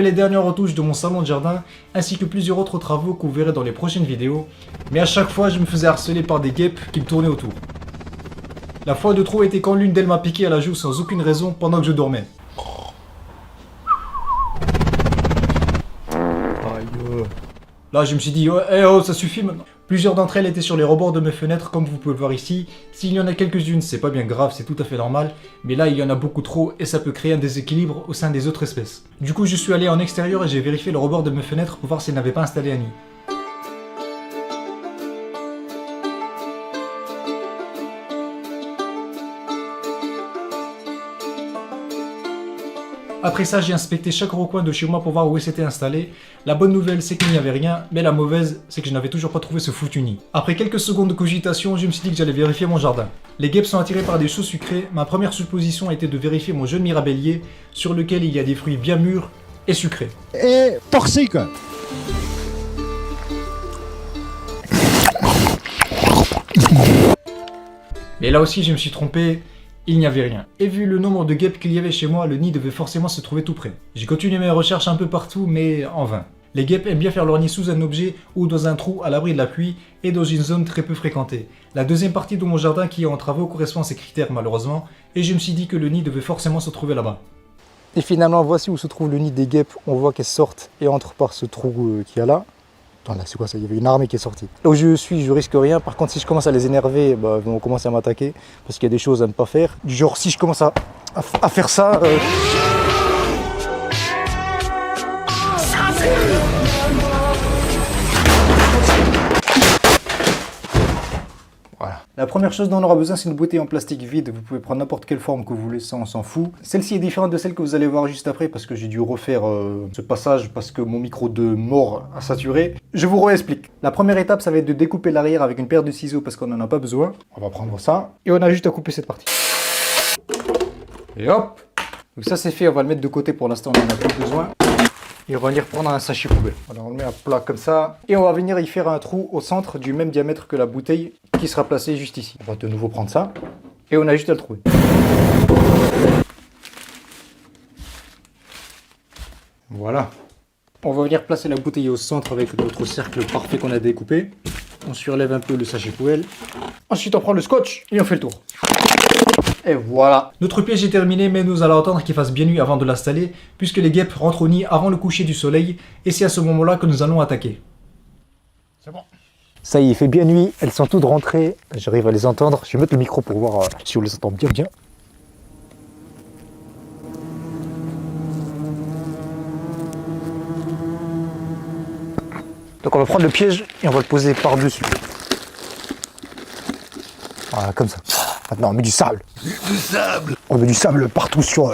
Les dernières retouches de mon salon de jardin, ainsi que plusieurs autres travaux que vous verrez dans les prochaines vidéos, mais à chaque fois je me faisais harceler par des guêpes qui me tournaient autour. La fois de trop était quand l'une d'elles m'a piqué à la joue sans aucune raison pendant que je dormais. Là je me suis dit, oh, ça suffit maintenant. Plusieurs d'entre elles étaient sur les rebords de mes fenêtres comme vous pouvez le voir ici. S'il y en a quelques-unes, c'est pas bien grave, c'est tout à fait normal. Mais là il y en a beaucoup trop et ça peut créer un déséquilibre au sein des autres espèces. Du coup je suis allé en extérieur et j'ai vérifié le rebord de mes fenêtres pour voir s'ils n'avaient pas installé un nid. Après ça, j'ai inspecté chaque recoin de chez moi pour voir où c'était installé. La bonne nouvelle, c'est qu'il n'y avait rien, mais la mauvaise, c'est que je n'avais toujours pas trouvé ce foutu nid. Après quelques secondes de cogitation, je me suis dit que j'allais vérifier mon jardin. Les guêpes sont attirées par des choses sucrées. Ma première supposition était de vérifier mon jeune mirabellier, sur lequel il y a des fruits bien mûrs et sucrés. Et toxique. Mais là aussi, je me suis trompé. Il n'y avait rien. Et vu le nombre de guêpes qu'il y avait chez moi, le nid devait forcément se trouver tout près. J'ai continué mes recherches un peu partout, mais en vain. Les guêpes aiment bien faire leur nid sous un objet ou dans un trou à l'abri de la pluie et dans une zone très peu fréquentée. La deuxième partie de mon jardin qui est en travaux correspond à ces critères malheureusement, et je me suis dit que le nid devait forcément se trouver là-bas. Et finalement, voici où se trouve le nid des guêpes. On voit qu'elles sortent et entrent par ce trou qu'il y a là. Attends, là, c'est quoi ça? Il y avait une armée qui est sortie. Là où je suis, je risque rien. Par contre, si je commence à les énerver, bah, ils vont commencer à m'attaquer. Parce qu'il y a des choses à ne pas faire. Du genre, si je commence à faire ça... Voilà. La première chose dont on aura besoin, c'est une bouteille en plastique vide. Vous pouvez prendre n'importe quelle forme que vous voulez, ça on s'en fout. Celle-ci est différente de celle que vous allez voir juste après parce que j'ai dû refaire ce passage parce que mon micro de mort a saturé. Je vous réexplique. La première étape, ça va être de découper l'arrière avec une paire de ciseaux parce qu'on n'en a pas besoin. On va prendre ça et on a juste à couper cette partie. Et hop! Donc ça c'est fait, on va le mettre de côté pour l'instant, on n'en a plus besoin. Et on va venir prendre un sachet poubelle. Alors on le met à plat comme ça. Et on va venir y faire un trou au centre du même diamètre que la bouteille qui sera placée juste ici. On va de nouveau prendre ça. Et on a juste à le trouver. Voilà. On va venir placer la bouteille au centre avec notre cercle parfait qu'on a découpé. On surlève un peu le sachet poubelle. Ensuite on prend le scotch et on fait le tour. Et voilà. Notre piège est terminé, mais nous allons attendre qu'il fasse bien nuit avant de l'installer, puisque les guêpes rentrent au nid avant le coucher du soleil, et c'est à ce moment-là que nous allons attaquer. C'est bon. Ça y est, il fait bien nuit, elles sont toutes rentrées, j'arrive à les entendre. Je vais mettre le micro pour voir si on les entend bien. Donc on va prendre le piège et on va le poser par-dessus. Voilà, comme ça. Maintenant, on met du sable. Du sable. On met du sable partout sur